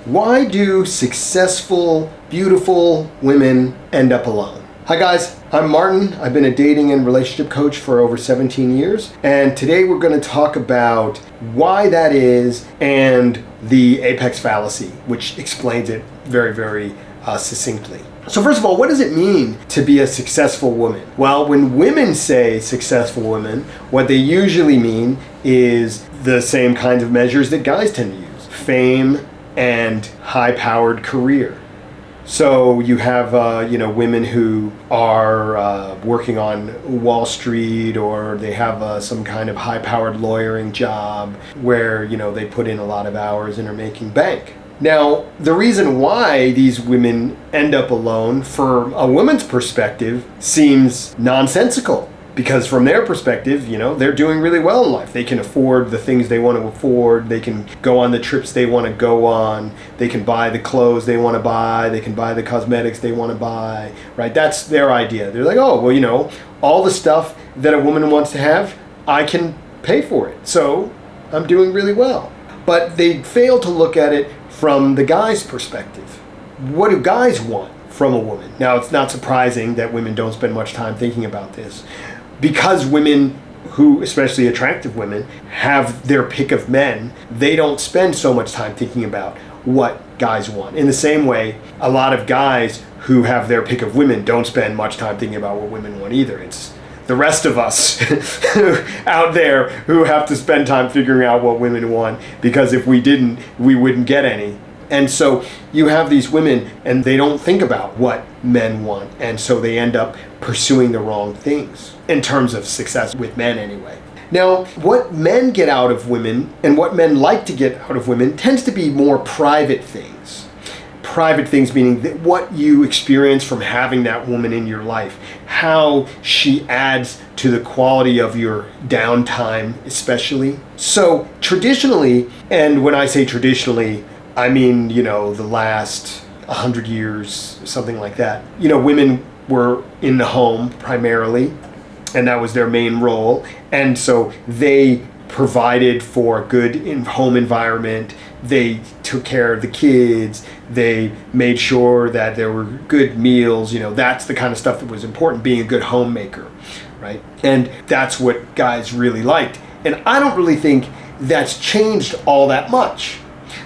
Why do successful, beautiful women end up alone? Hi guys, I'm Martin. I've been a dating and relationship coach for over 17 years, and today we're going to talk about why that is and the apex fallacy, which explains it very succinctly. So first of all, what does it mean to be a successful woman? Well, when women say successful women, what they usually mean is the same kinds of measures that guys tend to use: fame and high-powered career. So you have women who are working on Wall Street, or they have some kind of high-powered lawyering job where they put in a lot of hours and are making bank. Now, the reason why these women end up alone, from a woman's perspective, seems nonsensical. Because from their perspective, they're doing really well in life. They can afford the things they want to afford. They can go on the trips they want to go on. They can buy the clothes they want to buy. They can buy the cosmetics they want to buy, right? That's their idea. They're like, oh, well, all the stuff that a woman wants to have, I can pay for it. So I'm doing really well. But they fail to look at it from the guy's perspective. What do guys want from a woman? Now, it's not surprising that women don't spend much time thinking about this, because women who, especially attractive women, have their pick of men. They don't spend so much time thinking about what guys want. In the same way, a lot of guys who have their pick of women don't spend much time thinking about what women want either. It's the rest of us out there who have to spend time figuring out what women want, because if we didn't, we wouldn't get any. And so you have these women, and they don't think about what men want, and so they end up pursuing the wrong things, in terms of success with men anyway. Now, what men get out of women, and what men like to get out of women, tends to be more private things. Private things meaning that what you experience from having that woman in your life, how she adds to the quality of your downtime especially. So traditionally, and when I say traditionally, I mean, the last 100 years, something like that, women were in the home primarily, and that was their main role. And so they provided for a good home environment. They took care of the kids. They made sure that there were good meals. That's the kind of stuff that was important, being a good homemaker, right? And that's what guys really liked. And I don't really think that's changed all that much.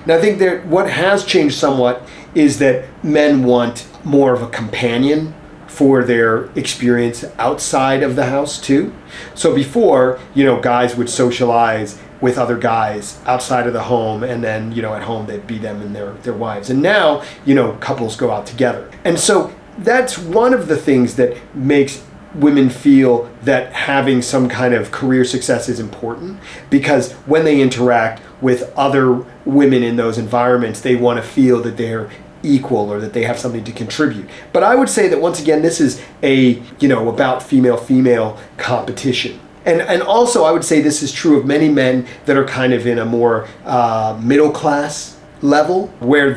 Now, I think that what has changed somewhat is that men want more of a companion for their experience outside of the house too. So before, guys would socialize with other guys outside of the home, and then, at home they'd be them and their wives. And now, couples go out together. And so that's one of the things that makes women feel that having some kind of career success is important, because when they interact with other women in those environments, they want to feel that they're equal, or that they have something to contribute. But I would say that once again, this is about female competition. And also I would say this is true of many men that are kind of in a more middle class level, where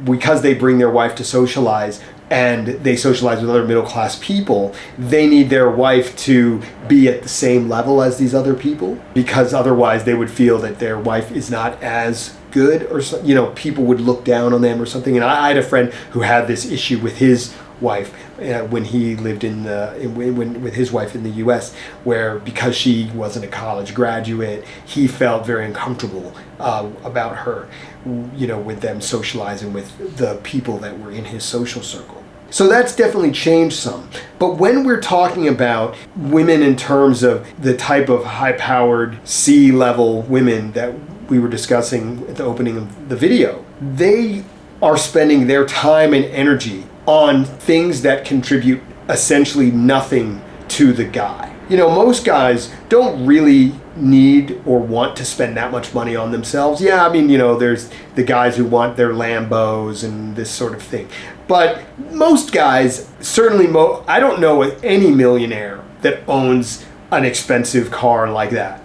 because they bring their wife to socialize, and they socialize with other middle class people, they need their wife to be at the same level as these other people, because otherwise they would feel that their wife is not as good, or people would look down on them or something. And I had a friend who had this issue with his wife when he lived with his wife in the U.S., where because she wasn't a college graduate, he felt very uncomfortable about her, with them socializing with the people that were in his social circle. So that's definitely changed some. But when we're talking about women in terms of the type of high-powered C-level women that we were discussing at the opening of the video, they are spending their time and energy on things that contribute essentially nothing to the guy. Most guys don't really need or want to spend that much money on themselves. Yeah, I mean, there's the guys who want their Lambos and this sort of thing. But most guys, certainly I don't know any millionaire that owns an expensive car like that.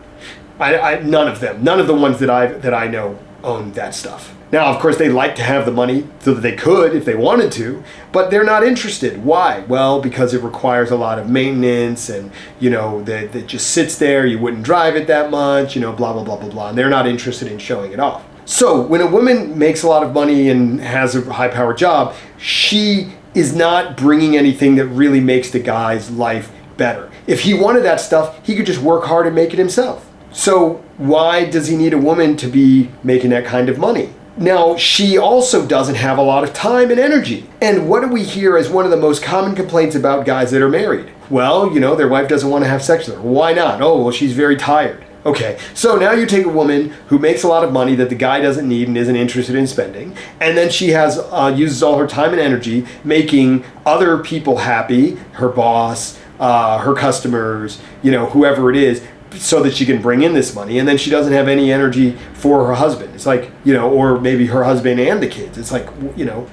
None of them. None of the ones that I know own that stuff. Now, of course, they like to have the money so that they could if they wanted to, but they're not interested. Why? Well, because it requires a lot of maintenance, and, that just sits there. You wouldn't drive it that much, blah, blah, blah, blah, blah. And they're not interested in showing it off. So when a woman makes a lot of money and has a high-powered job, she is not bringing anything that really makes the guy's life better. If he wanted that stuff, he could just work hard and make it himself. So why does he need a woman to be making that kind of money? Now, she also doesn't have a lot of time and energy. And what do we hear as one of the most common complaints about guys that are married? Well, their wife doesn't want to have sex with her. Why not? Oh, well, she's very tired. Okay, so now you take a woman who makes a lot of money that the guy doesn't need and isn't interested in spending, and then she uses all her time and energy making other people happy, her boss, her customers, whoever it is, so that she can bring in this money, and then she doesn't have any energy for her husband. It's like, or maybe her husband and the kids. It's like,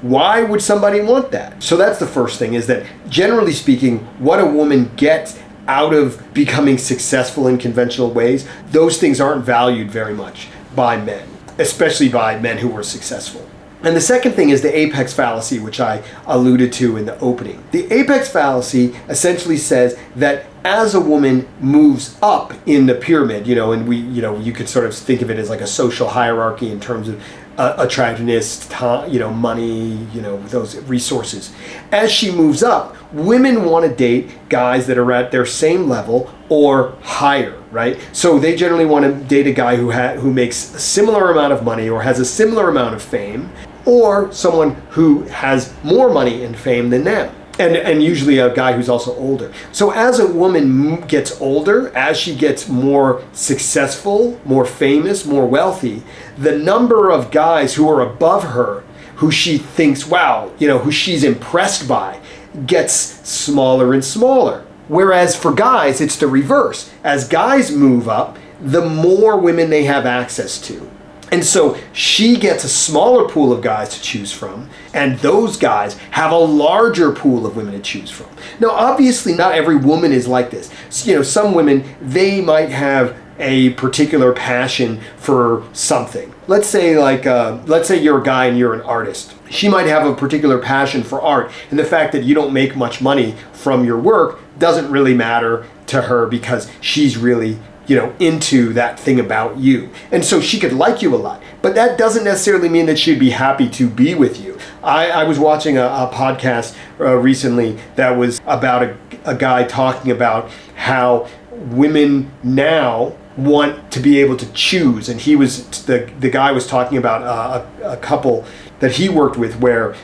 why would somebody want that? So that's the first thing, is that generally speaking, what a woman gets out of becoming successful in conventional ways, those things aren't valued very much by men, especially by men who were successful. And the second thing is the apex fallacy, which I alluded to in the opening. The apex fallacy essentially says that as a woman moves up in the pyramid, and you could sort of think of it as like a social hierarchy in terms of attractiveness, money, those resources. As she moves up, women want to date guys that are at their same level or higher, right? So they generally want to date a guy who makes a similar amount of money or has a similar amount of fame, or someone who has more money and fame than them. And usually a guy who's also older. So as a woman gets older, as she gets more successful, more famous, more wealthy, the number of guys who are above her, who she thinks, wow, who she's impressed by, gets smaller and smaller. Whereas for guys, it's the reverse. As guys move up, the more women they have access to. And so she gets a smaller pool of guys to choose from, and those guys have a larger pool of women to choose from. Now, obviously, not every woman is like this. So, some women, they might have a particular passion for something. Let's say you're a guy and you're an artist. She might have a particular passion for art, and the fact that you don't make much money from your work doesn't really matter to her because she's really into that thing about you. And so she could like you a lot, but that doesn't necessarily mean that she'd be happy to be with you. I was watching a podcast recently that was about a guy talking about how women now want to be able to choose. And the guy was talking about a couple that he worked with where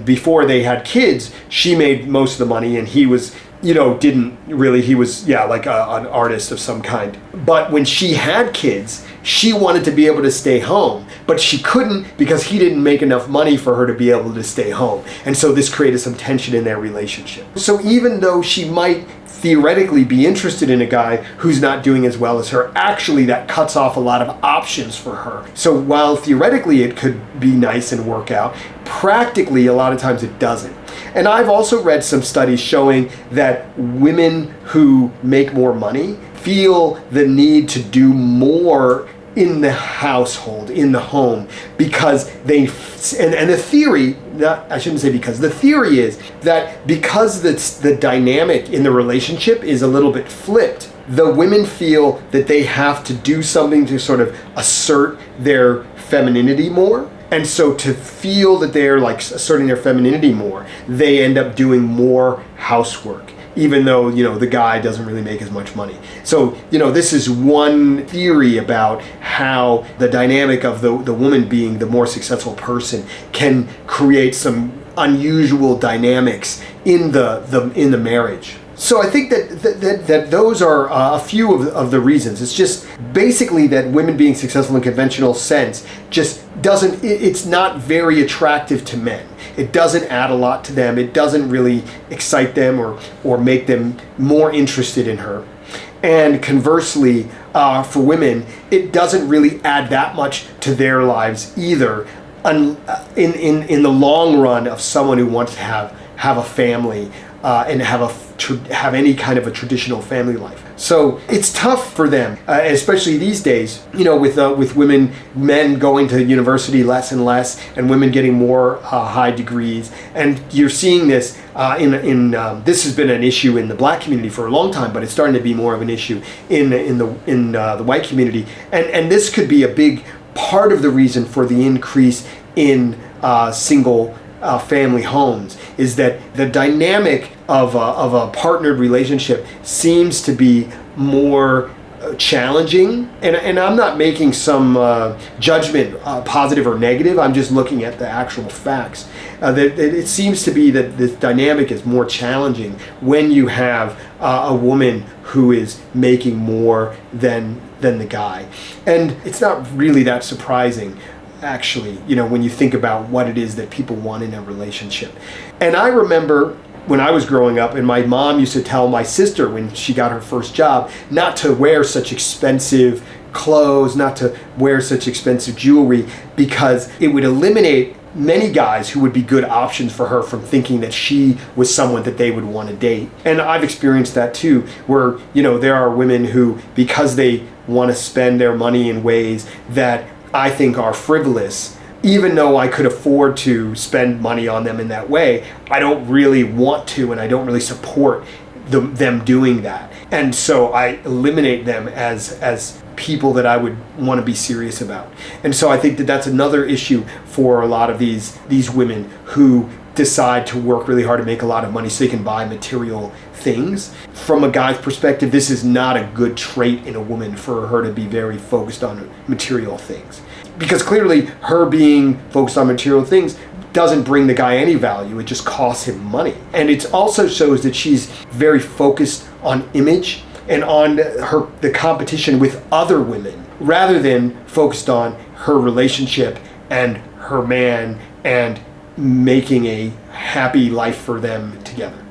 before they had kids, she made most of the money and he was didn't really, he was, like an artist of some kind. But when she had kids, she wanted to be able to stay home, but she couldn't because he didn't make enough money for her to be able to stay home. And so this created some tension in their relationship. So even though she might theoretically be interested in a guy who's not doing as well as her, actually that cuts off a lot of options for her. So while theoretically it could be nice and work out, practically a lot of times it doesn't. And I've also read some studies showing that women who make more money feel the need to do more in the household, in the home, because the theory, the theory is that because the dynamic in the relationship is a little bit flipped, the women feel that they have to do something to sort of assert their femininity more. And so to feel that they're like asserting their femininity more, they end up doing more housework, even though, the guy doesn't really make as much money. So, this is one theory about how the dynamic of the woman being the more successful person can create some unusual dynamics in the marriage. So I think that those are a few of the reasons. It's just basically that women being successful in conventional sense just it's not very attractive to men. It doesn't add a lot to them. It doesn't really excite them or make them more interested in her. And conversely, for women, it doesn't really add that much to their lives either. In the long run of someone who wants to have a family and have any kind of a traditional family life. So it's tough for them, especially these days, with men going to university less and less, and women getting more high degrees. And you're seeing this this has been an issue in the black community for a long time, but it's starting to be more of an issue in the white community. And this could be a big part of the reason for the increase in single family homes is that the dynamic of a partnered relationship seems to be more challenging, and I'm not making some judgment, positive or negative. I'm just looking at the actual facts. That it seems to be that this dynamic is more challenging when you have a woman who is making more than the guy, and it's not really that surprising, actually, when you think about what it is that people want in a relationship. And I remember when I was growing up, and my mom used to tell my sister when she got her first job not to wear such expensive clothes, not to wear such expensive jewelry, because it would eliminate many guys who would be good options for her from thinking that she was someone that they would want to date. And I've experienced that too, where there are women who, because they want to spend their money in ways that I think are frivolous, even though I could afford to spend money on them in that way, I don't really want to, and I don't really support them doing that. And so I eliminate them as people that I would want to be serious about. And so I think that that's another issue for a lot of these women who decide to work really hard to make a lot of money so they can buy material things. From a guy's perspective, this is not a good trait in a woman for her to be very focused on material things. Because clearly her being focused on material things doesn't bring the guy any value, it just costs him money. And it also shows that she's very focused on image and on the competition with other women, rather than focused on her relationship and her man and making a happy life for them together.